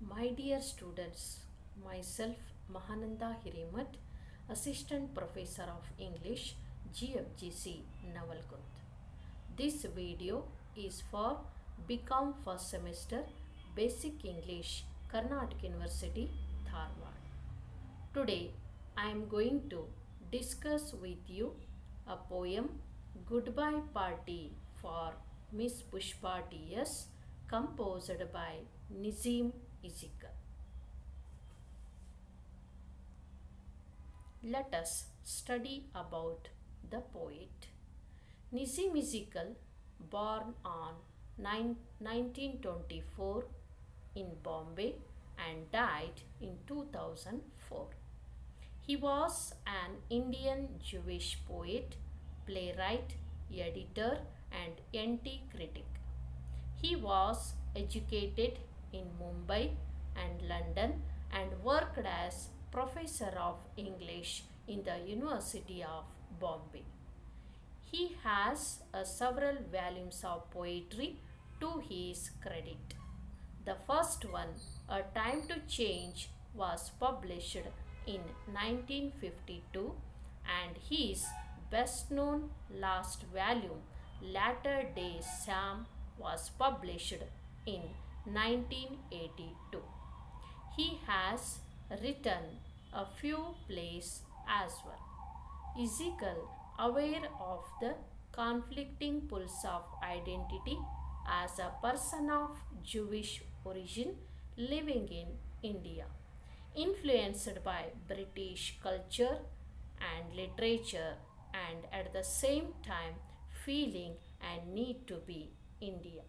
My dear students, myself Mahanada Hiremath, Assistant Professor of English, GFGC Navalkund. This video is for Become First Semester Basic English, Karnataka University, Dharwad. Today I am going to discuss with you a poem Goodbye Party for Miss Pushpa T.S. composed by Nissim Ezekiel. Let us study about the poet. Nissim Ezekiel, born on 1924 in Bombay and died in 2004. He was an Indian Jewish poet, playwright, editor, and anti-critic. He was educated in Mumbai and London and worked as professor of English in the University of Bombay. He has several volumes of poetry to his credit. The first one, A Time to Change, was published in 1952 and his best known last volume, Latter Day Sam, was published in 1982. He has written a few plays as well. Ezekiel, aware of the conflicting pulls of identity as a person of Jewish origin living in India, influenced by British culture and literature, and at the same time feeling a need to be India.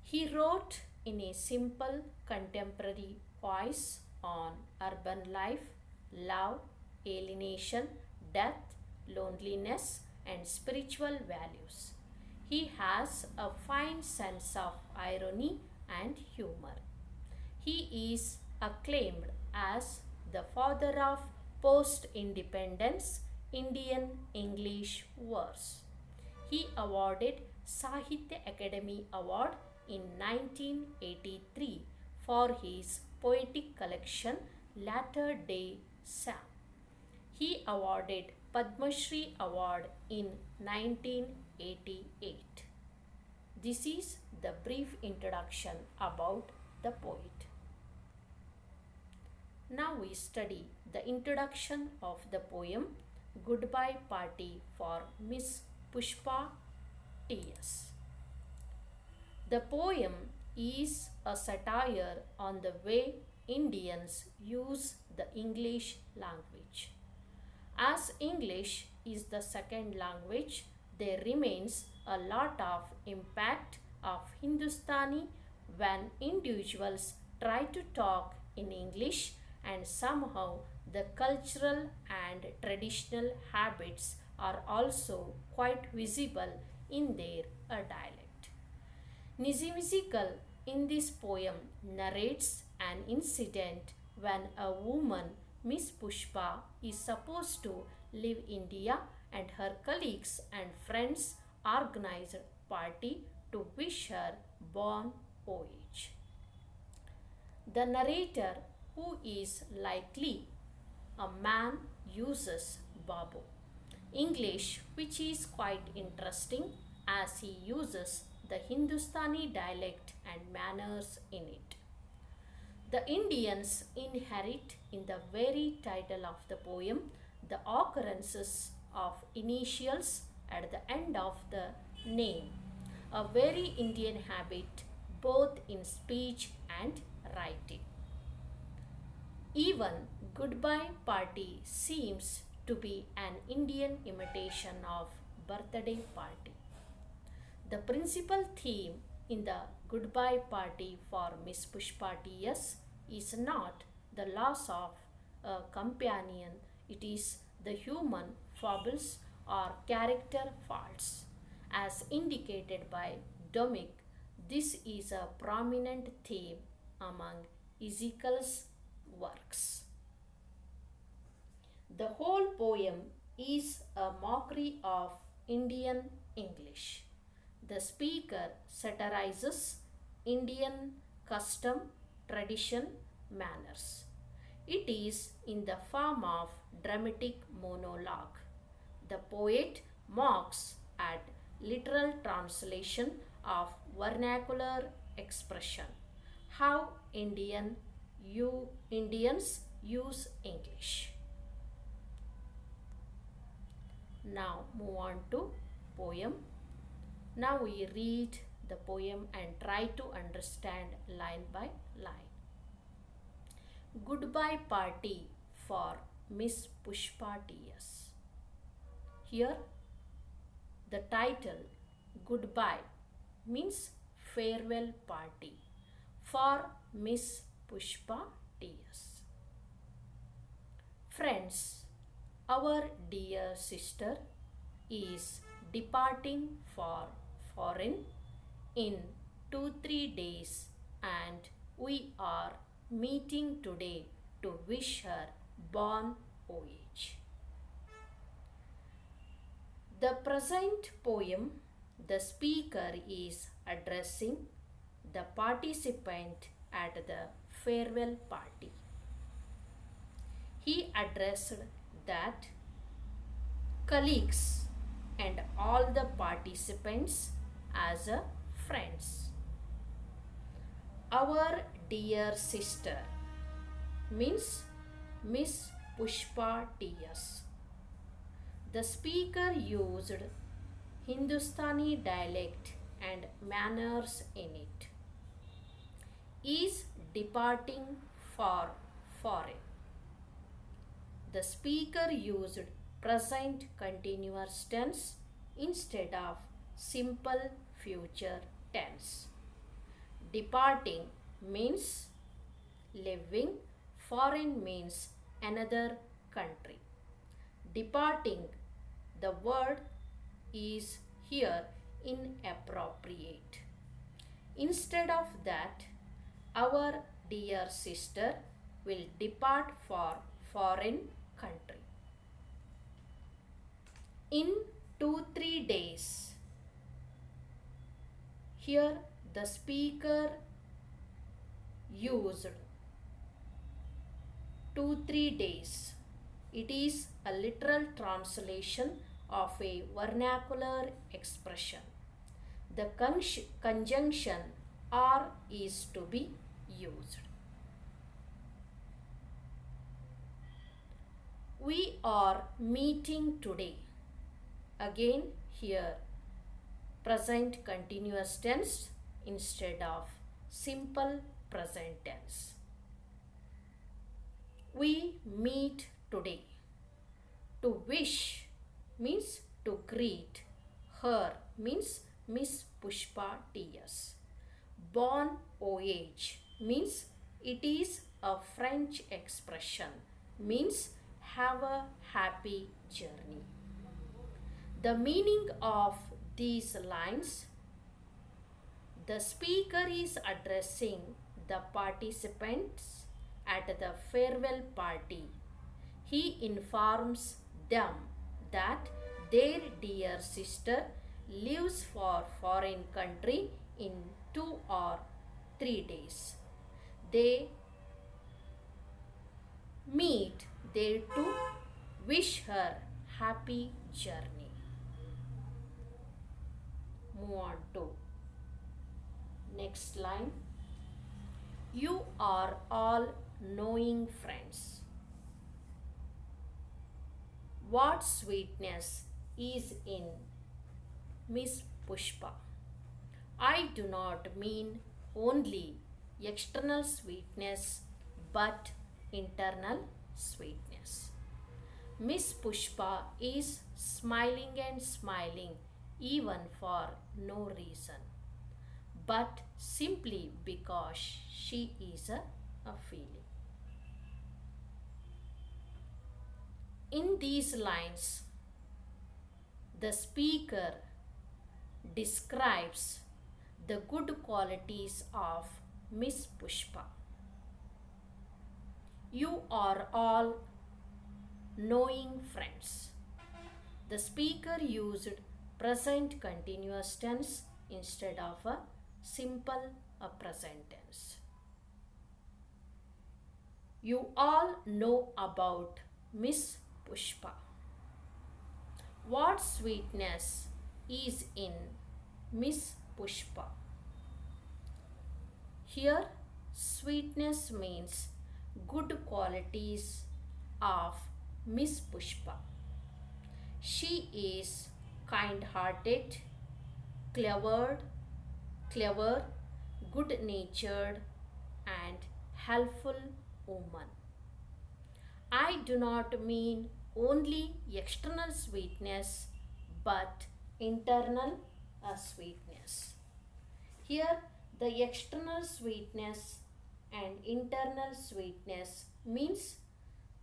He wrote in a simple contemporary voice on urban life, love, alienation, death, loneliness, and spiritual values. He has a fine sense of irony and humor. He is acclaimed as the father of post independence Indian English verse. He awarded Sahitya Academy Award in 1983 for his poetic collection Latter Day Sam. He awarded Padma Shri Award in 1988. This is the brief introduction about the poet. Now we study the introduction of the poem Goodbye Party for Miss Pushpa T.S. The poem is a satire on the way Indians use the English language. As English is the second language, there remains a lot of impact of Hindustani when individuals try to talk in English, and somehow the cultural and traditional habits are also quite visible in their dialect. Nissim Ezekiel in this poem narrates an incident when a woman, Miss Pushpa, is supposed to leave India and her colleagues and friends organized a party to wish her bon voyage. The narrator, who is likely a man, uses Babu English, which is quite interesting as he uses the Hindustani dialect and manners in it. The Indians inherit in the very title of the poem the occurrences of initials at the end of the name, a very Indian habit both in speech and writing. Even Goodbye Party seems to be an Indian imitation of birthday party. The principal theme in the Goodbye Party for Miss Pushpa T.S. is not the loss of a companion, it is the human foibles or character faults. As indicated by Domik, this is a prominent theme among Ezekiel's works. The whole poem is a mockery of Indian English. The speaker satirizes Indian custom, tradition, manners. It is in the form of dramatic monologue. The poet mocks at literal translation of vernacular expression. How Indians use English. Now move on to poem. Now we read the poem and try to understand line by line. Goodbye party for Miss Pushpa T.S. Here the title Goodbye means farewell party for Miss Pushpa T.S. Friends, our dear sister is departing for foreign in 2-3 days and we are meeting today to wish her bon voyage. The present poem, the speaker is addressing the participant at the farewell party. He addressed that colleagues and all the participants as a friends. Our dear sister means Miss Pushpa T.S. The speaker used Hindustani dialect and manners in it. Is departing for foreign. The speaker used present continuous tense instead of simple future tense. Departing means living, foreign means another country. Departing, the word is here inappropriate. Instead of that, our dear sister will depart for foreign country. In 2-3 days, here the speaker used 2-3 days. It is a literal translation of a vernacular expression. The conjunction "are" is to be used. We are meeting today. Again here present continuous tense instead of simple present tense. We meet today. To wish means to greet. Her means Miss Pushpa T.S. Bon voyage means it is a French expression, means have a happy journey. The meaning of these lines: the speaker is addressing the participants at the farewell party. He informs them that their dear sister leaves for foreign country in 2 or 3 days. They meet there to wish her happy journey. Move on to next line. You are all knowing friends. What sweetness is in Miss Pushpa? I do not mean only external sweetness but internal sweetness. Miss Pushpa is smiling and smiling even for no reason, but simply because she is a feeling. In these lines, the speaker describes the good qualities of Miss Pushpa. You are all knowing friends. The speaker used present continuous tense instead of a simple present tense. You all know about Miss Pushpa. What sweetness is in Miss Pushpa? Here, sweetness means good qualities of Miss Pushpa. She is kind-hearted, clever, clever, good-natured, and helpful woman. I do not mean only external sweetness but internal sweetness. Here, the external sweetness and internal sweetness means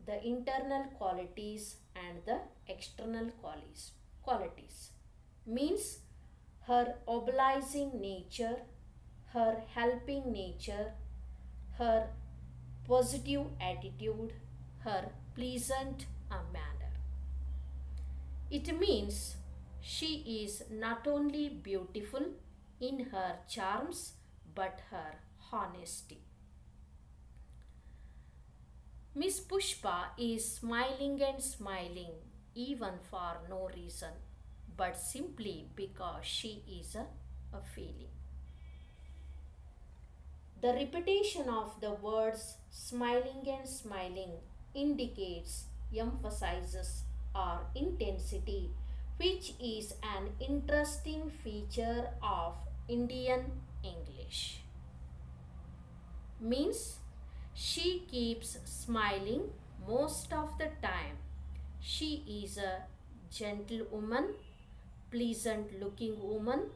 the internal qualities and the external qualities means her obliging nature, her helping nature, her positive attitude, her pleasant manner. It means she is not only beautiful in her charms but her honesty. Miss Pushpa is smiling and smiling even for no reason but simply because she is a feeling. The repetition of the words smiling and smiling indicates, emphasizes, or intensity, which is an interesting feature of Indian English. Means she keeps smiling most of the time. She is a gentle woman, pleasant looking woman.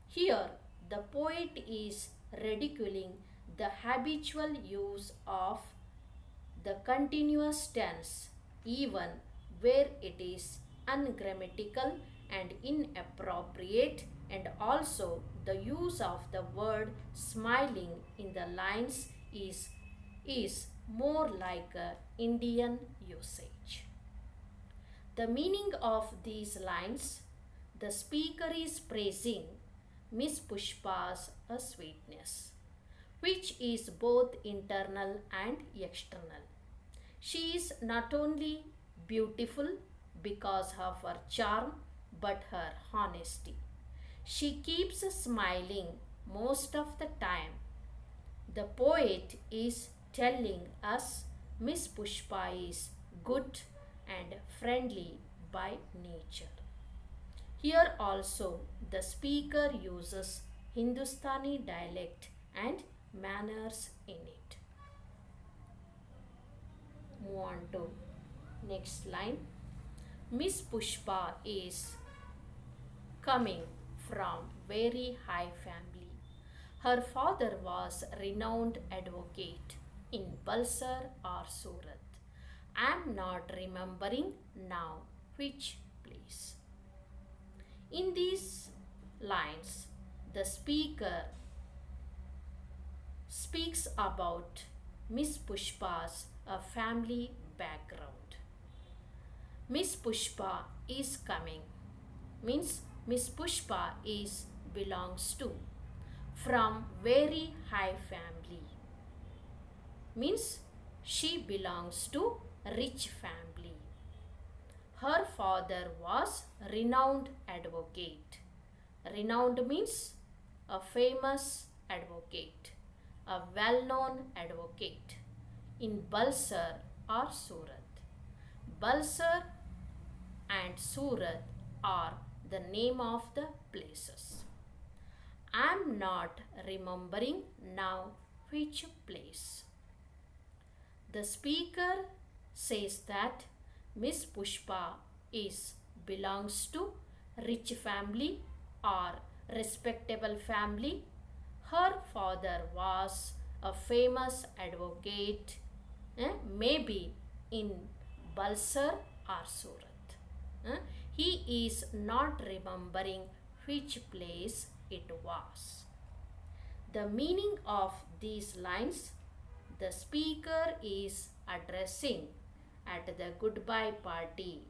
Here, the poet is ridiculing the habitual use of the continuous tense, even where it is ungrammatical and inappropriate, and also the use of the word smiling in the lines is more like a Indian usage. The meaning of these lines: the speaker is praising Miss Pushpa's sweetness, which is both internal and external. She is not only beautiful because of her charm but her honesty. She keeps smiling most of the time. The poet is telling us Miss Pushpa is good and friendly by nature. Here also the speaker uses Hindustani dialect and manners in it. Move on to next line. Miss Pushpa is coming from very high family. Her father was renowned advocate in Balsar or Surat. I am not remembering now which place. In these lines, the speaker speaks about Miss Pushpa's family background. Miss Pushpa is coming means Miss Pushpa is belongs to from very high family, means she belongs to rich family. Her father was renowned advocate. Renowned means a famous advocate, a well-known advocate in Balsar or Surat. Balsar and Surat are the name of the places. I am not remembering now which place. The speaker says that Miss Pushpa belongs to rich family or respectable family. Her father was a famous advocate, maybe in Balsar or Surat. He is not remembering which place it was. The meaning of these lines: the speaker is addressing at the goodbye party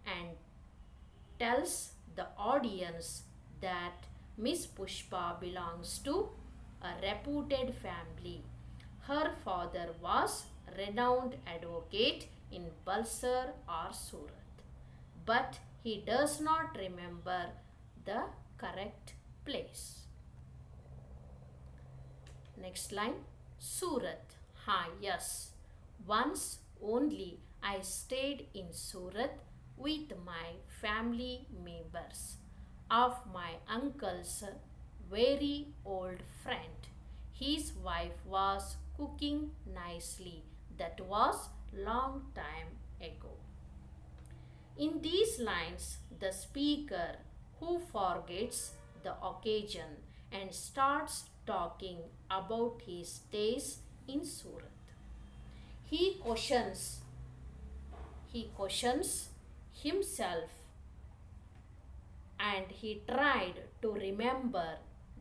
and tells the audience that Miss Pushpa belongs to a reputed family. Her father was renowned advocate in Balsar or Surat, but he does not remember the correct place. Next line. Surat. Ha, yes. Once only I stayed in Surat with my family members of my uncle's very old friend. His wife was cooking nicely. That was long time ago. In these lines, the speaker who forgets the occasion and starts talking about his days in Surat. He questions, he questions himself and he tried to remember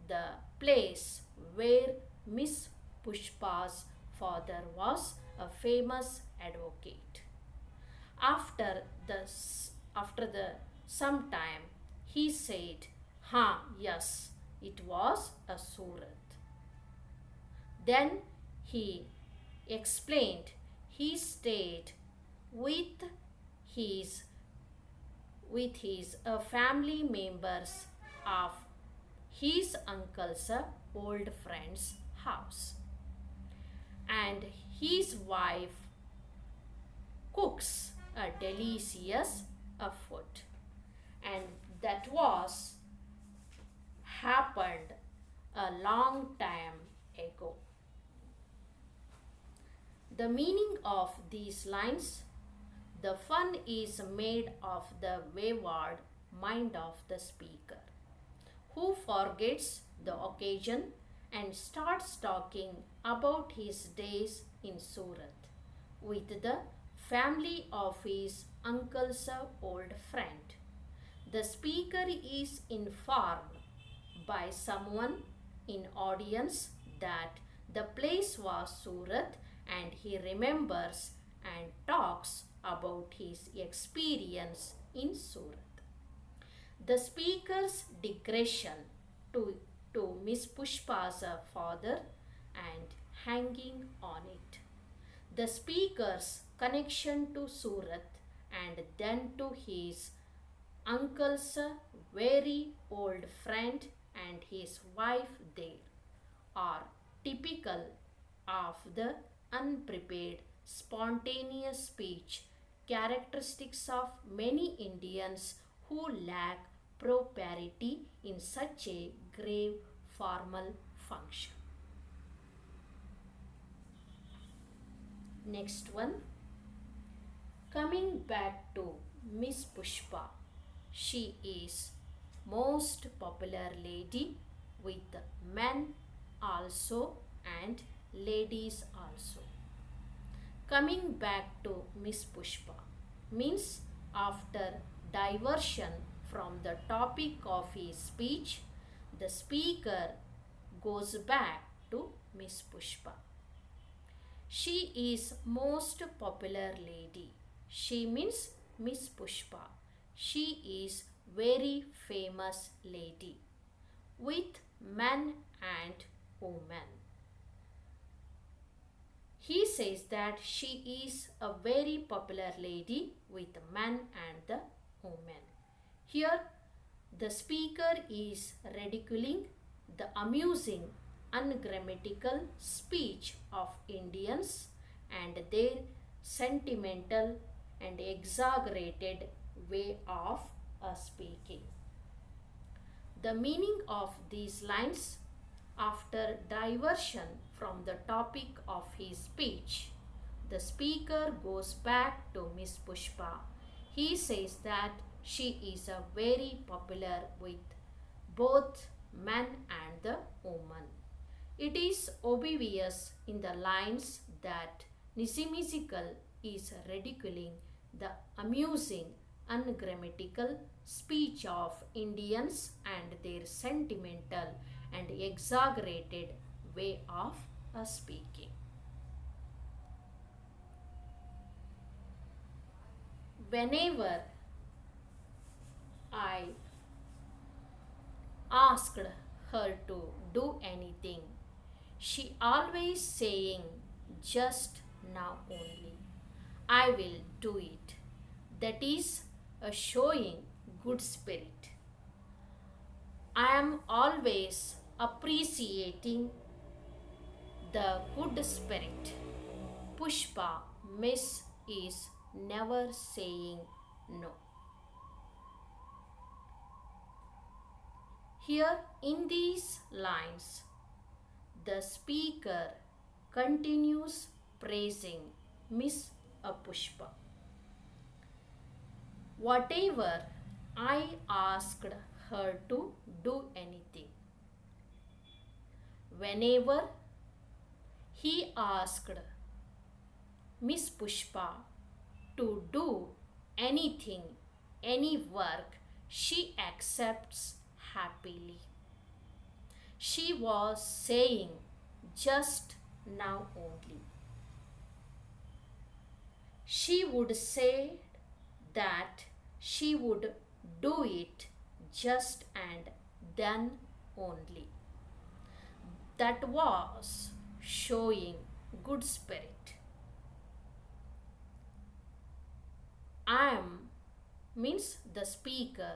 the place where Miss Pushpa's father was a famous advocate. After the after the some time, he said, "Ha, yes, it was a Surat." Then he explained he stayed with his family members of his uncle's old friend's house, and his wife cooks a delicious food, and that was happened a long time ago. The meaning of these lines: the fun is made of the wayward mind of the speaker, who forgets the occasion and starts talking about his days in Surat with the family of his uncle's old friend. The speaker is informed by someone in audience that the place was Surat, and he remembers and talks about his experience in Surat. The speaker's digression to Miss Pushpa's father and hanging on it. The speaker's connection to Surat and then to his uncle's very old friend and his wife there are typical of the unprepared, spontaneous speech characteristics of many Indians who lack propriety in such a grave formal function. Next one. Coming back to Miss Pushpa, she is most popular lady with men also and ladies also. Coming back to Miss Pushpa means after diversion from the topic of his speech, the speaker goes back to Miss Pushpa. She is most popular lady. She means Miss Pushpa. She is very famous lady with men and women. He says that she is a very popular lady with men and the women. Here, the speaker is ridiculing the amusing, ungrammatical speech of Indians and their sentimental and exaggerated way of speaking. The meaning of these lines: after diversion from the topic of his speech, the speaker goes back to Miss Pushpa. He says that she is a very popular with both men and the woman. It is obvious in the lines that Nissim is ridiculing the amusing, ungrammatical speech of Indians and their sentimental and exaggerated way of speaking. Whenever I asked her to do anything, she always saying, just now only, I will do it. That is a showing good spirit. I am always appreciating the good spirit. Pushpa Miss is never saying no. Here in these lines, the speaker continues praising Miss Pushpa. Whatever I asked her to do anything. Whenever he asked Miss Pushpa to do anything, any work, she accepts happily. She was saying just now only. She would say that she would do it just and then only. That was showing good spirit. I am means the speaker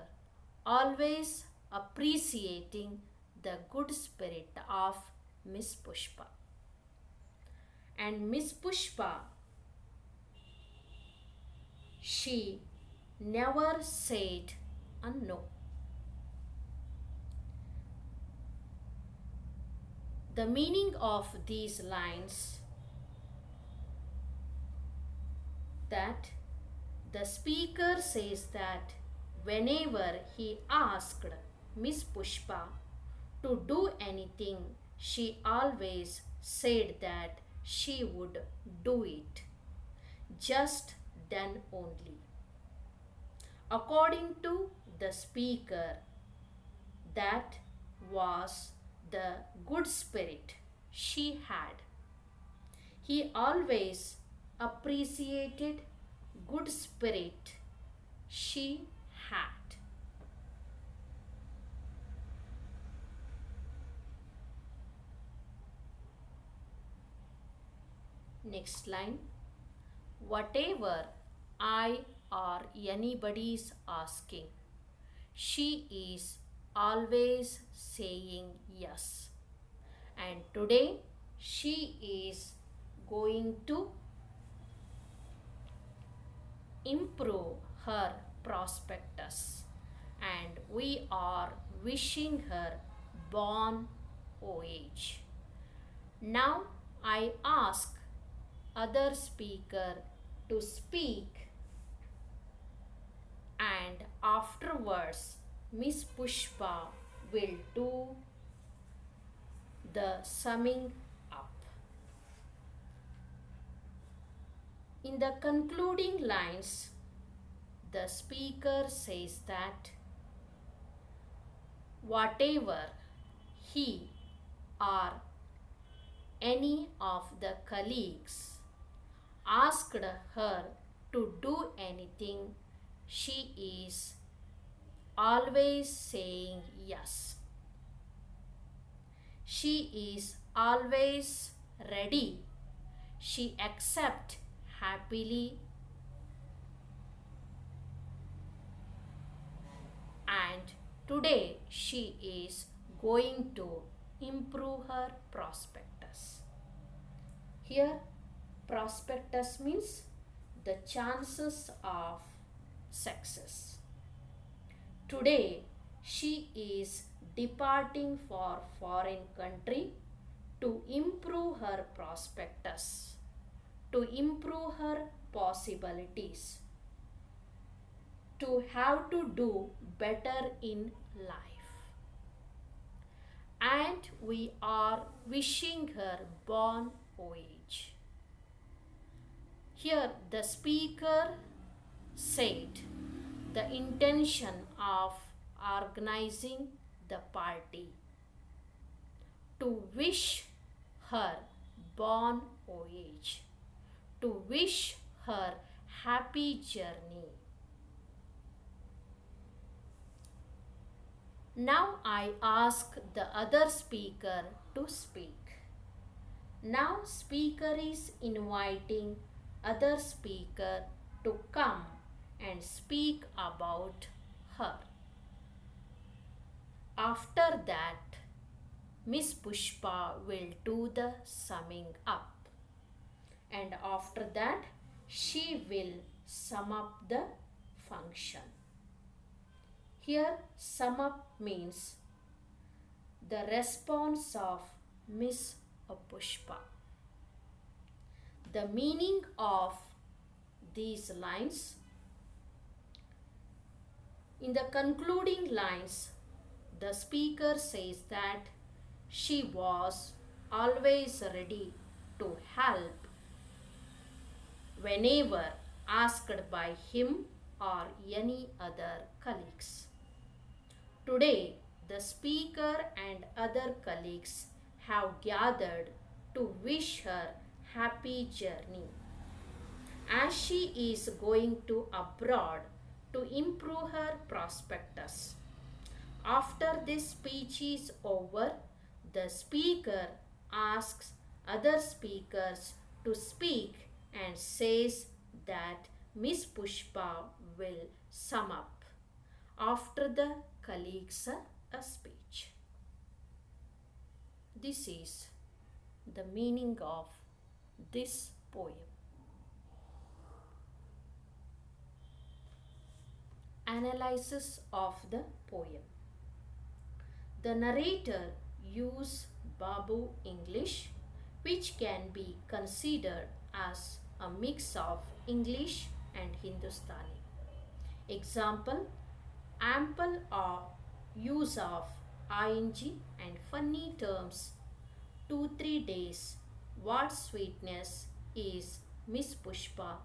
always appreciating the good spirit of Miss Pushpa. And Miss Pushpa, she never said a no. The meaning of these lines that the speaker says that whenever he asked Miss Pushpa to do anything, she always said that she would do it just then only. According to the speaker, that was the good spirit she had. He always appreciated good spirit she had. Next line. Whatever I or anybody is asking, she is always saying yes. And today she is going to improve her prospectus, and we are wishing her bon voyage. Now I ask other speaker to speak, and afterwards Miss Pushpa will do the summing up. In the concluding lines, the speaker says that whatever he or any of the colleagues asked her to do anything, she is always saying yes. She is always ready. She accepts happily, and today she is going to improve her prospectus. Here, prospectus means the chances of success. Today she is departing for foreign country to improve her prospectus, to improve her possibilities, to have to do better in life. And we are wishing her bon voyage. Here the speaker said the intention of organizing the party to wish her bon voyage, to wish her happy journey. Now I ask the other speaker to speak. Now speaker is inviting other speaker to come and speak about her. After that, Miss Pushpa will do the summing up, and after that she will sum up the function. Here sum up means the response of Miss Pushpa. The meaning of these lines: in the concluding lines, the speaker says that she was always ready to help whenever asked by him or any other colleagues. Today, the speaker and other colleagues have gathered to wish her happy journey, as she is going to abroad to improve her prospectus. After this speech is over, the speaker asks other speakers to speak and says that Miss Pushpa will sum up after the colleagues' speech. This is the meaning of this poem. Analysis of the poem. The narrator used Babu English, which can be considered as a mix of English and Hindustani. Example: ample use of ing and funny terms. 2-3 days. What sweetness is Miss Pushpa?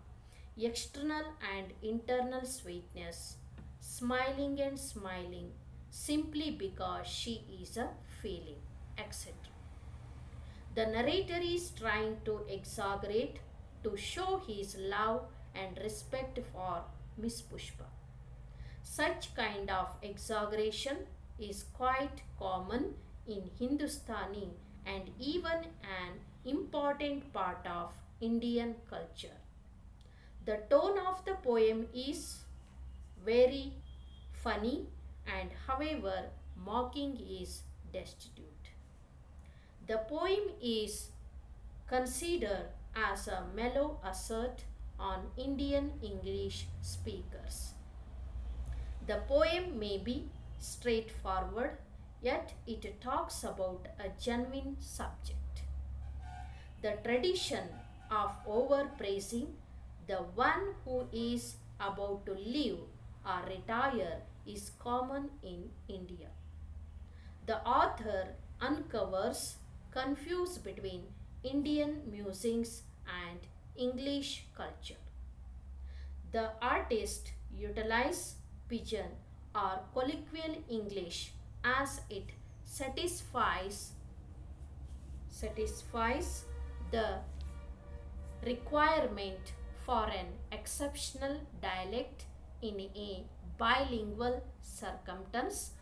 External and internal sweetness. Smiling and smiling simply because she is a feeling, etc. The narrator is trying to exaggerate to show his love and respect for Miss Pushpa. Such kind of exaggeration is quite common in Hindustani and even an important part of Indian culture. The tone of the poem is very funny, and however mocking is destitute. The poem is considered as a mellow assault on Indian English speakers. The poem may be straightforward, yet it talks about a genuine subject. The tradition of overpraising the one who is about to leave or retire is common in India. The author uncovers confuse between Indian musings and English culture. The artist utilizes pidgin or colloquial English as it satisfies the requirement for an exceptional dialect in a bilingual circumstance,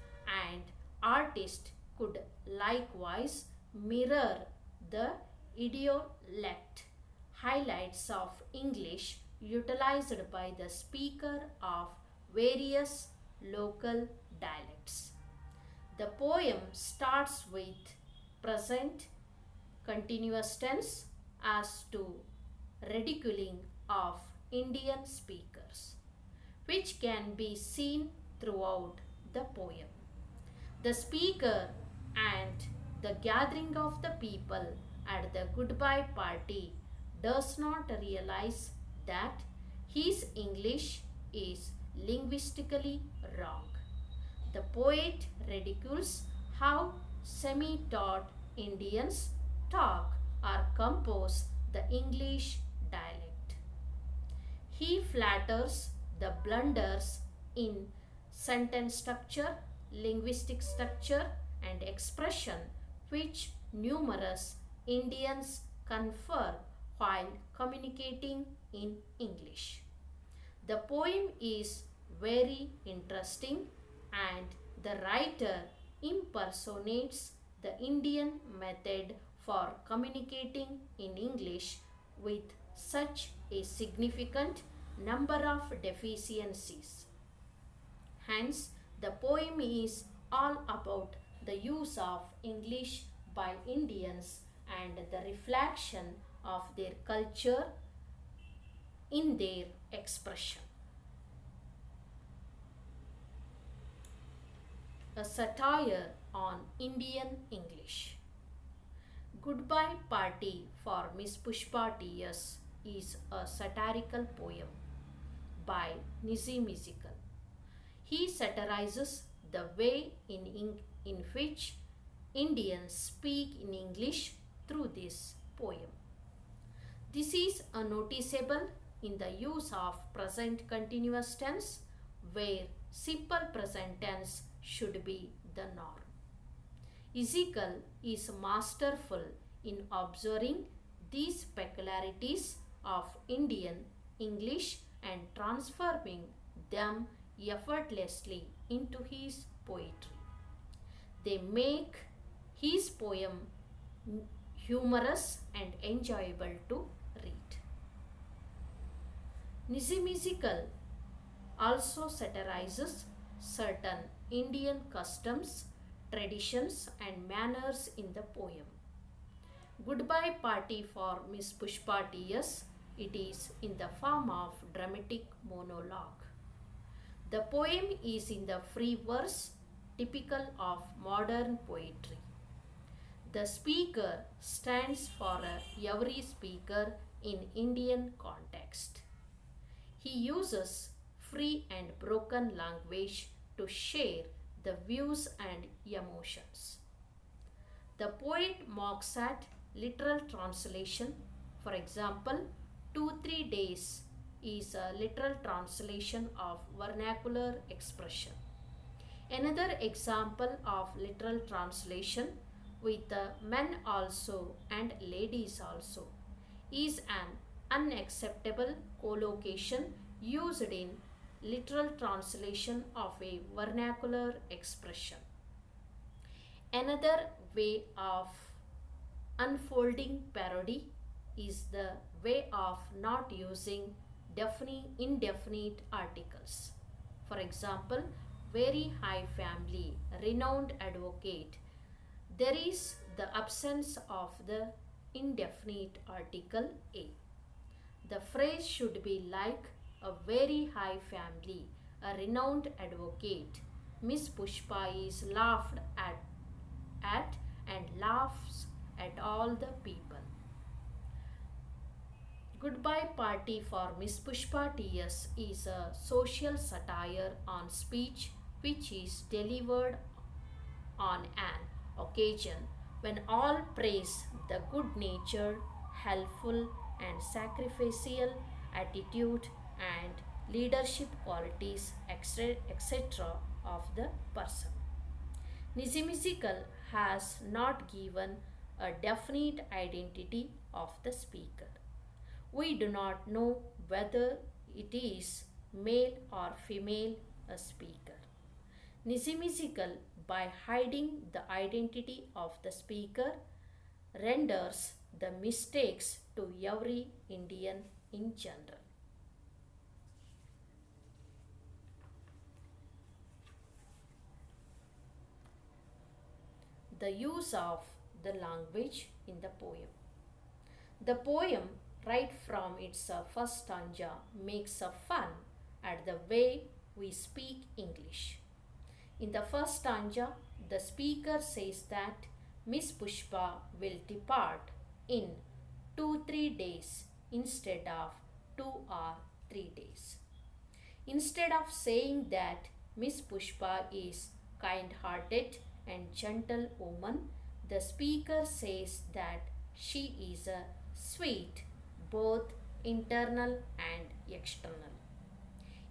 and artist could likewise mirror the idiolect highlights of English utilized by the speaker of various local dialects. The poem starts with present continuous tense as to ridiculing of Indian speakers, which can be seen throughout the poem. The speaker and the gathering of the people at the goodbye party does not realize that his English is linguistically wrong. The poet ridicules how semi-taught Indians talk or compose the English dialect. He flatters the blunders in sentence structure, linguistic structure, and expression which numerous Indians confer while communicating in English. The poem is very interesting and The writer impersonates the Indian method for communicating in English with such a significant number of deficiencies. Hence, the poem is all about the use of English by Indians and the reflection of their culture in their expression. A satire on Indian English. Goodbye Party for Miss Pushpa T.S. is a satirical poem by Nissim. He satirizes the way in which Indians speak in English through this poem. This is a noticeable in the use of present continuous tense where simple present tense should be the norm. Ezekiel is masterful in observing these peculiarities of Indian English and transforming them effortlessly into his poetry. They make his poem humorous and enjoyable to read. Nissim also satirizes certain Indian customs, traditions, and manners in the poem. Goodbye Party for Miss Pushpa T.S. It is in the form of dramatic monologue. The poem is in the free verse, typical of modern poetry. The speaker stands for every speaker in Indian context. He uses free and broken language to share the views and emotions. The poet mocks at literal translation. For example, 2-3 days is a literal translation of vernacular expression. Another example of literal translation with men also and ladies also is an unacceptable collocation used in literal translation of a vernacular expression. Another way of unfolding parody is the way of not using indefinite articles. For example, very high family, renowned advocate. There is the absence of the indefinite article a. The phrase should be like a very high family, a renowned advocate. Miss Pushpa is laughed at and laughs at all the people. Goodbye Party for Miss Pushpa T.S. is a social satire on speech which is delivered on an occasion when all praise the good natured, helpful, and sacrificial attitude and leadership qualities, etc., of the person. Nissim has not given a definite identity of the speaker. We do not know whether it is male or female a speaker. Nissim, by hiding the identity of the speaker, renders the mistakes to every Indian in general. The use of the language in the poem. The poem, right from its first stanza, makes a fun at the way we speak English. In the first stanza, the speaker says that Miss Pushpa will depart in 2-3 days instead of 2 or 3 days. Instead of saying that Miss Pushpa is kind-hearted and gentle woman, the speaker says that she is a sweet, both internal and external.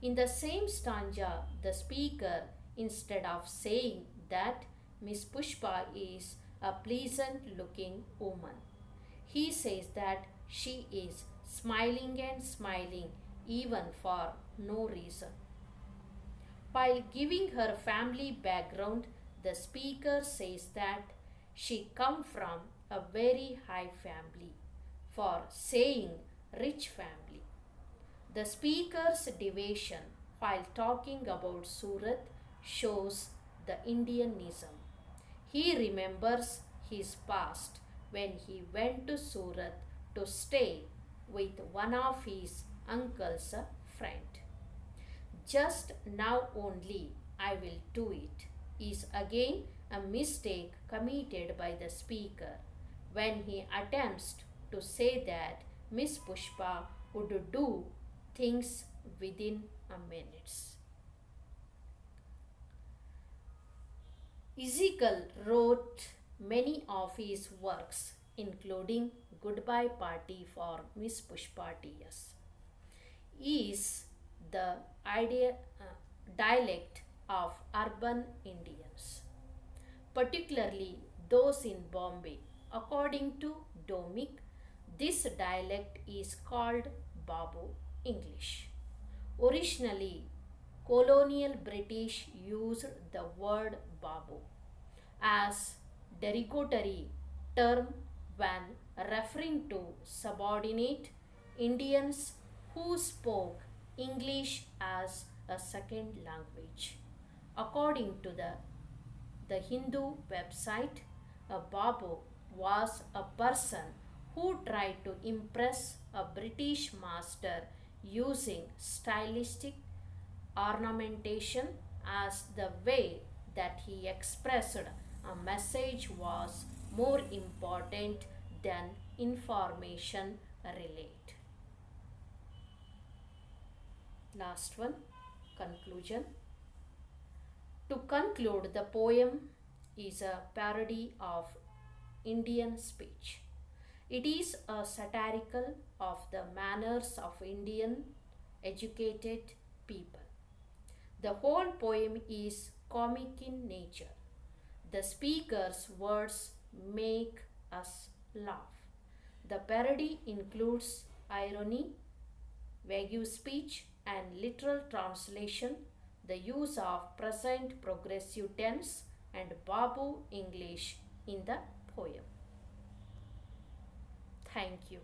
In the same stanza, the speaker, instead of saying that Miss Pushpa is a pleasant looking woman, he says that she is smiling and smiling even for no reason. While giving her family background, the speaker says that she come from a very high family, for saying rich family. The speaker's devotion while talking about Surat shows the Indianism. He remembers his past when he went to Surat to stay with one of his uncle's friend. Just now only I will do it is again a mistake committed by the speaker when he attempts to say that Miss Pushpa would do things within a minute. Ezekiel wrote many of his works, including Goodbye Party for Miss Pushpa T.S. Is the idea, dialect of urban Indians, particularly those in Bombay. According to Domik, this dialect is called Babu English. Originally, colonial British used the word Babu as derogatory term when referring to subordinate Indians who spoke English as a second language. According to the Hindu website, a Babu was a person who tried to impress a British master using stylistic ornamentation as the way that he expressed a message was more important than information relayed. Last one, conclusion. To conclude, the poem is a parody of Indian speech. It is a satirical of the manners of Indian educated people. The whole poem is comic in nature. The speaker's words make us laugh. The parody includes irony, vague speech, and literal translation, the use of present progressive tense, and Babu English in the poem. Thank you.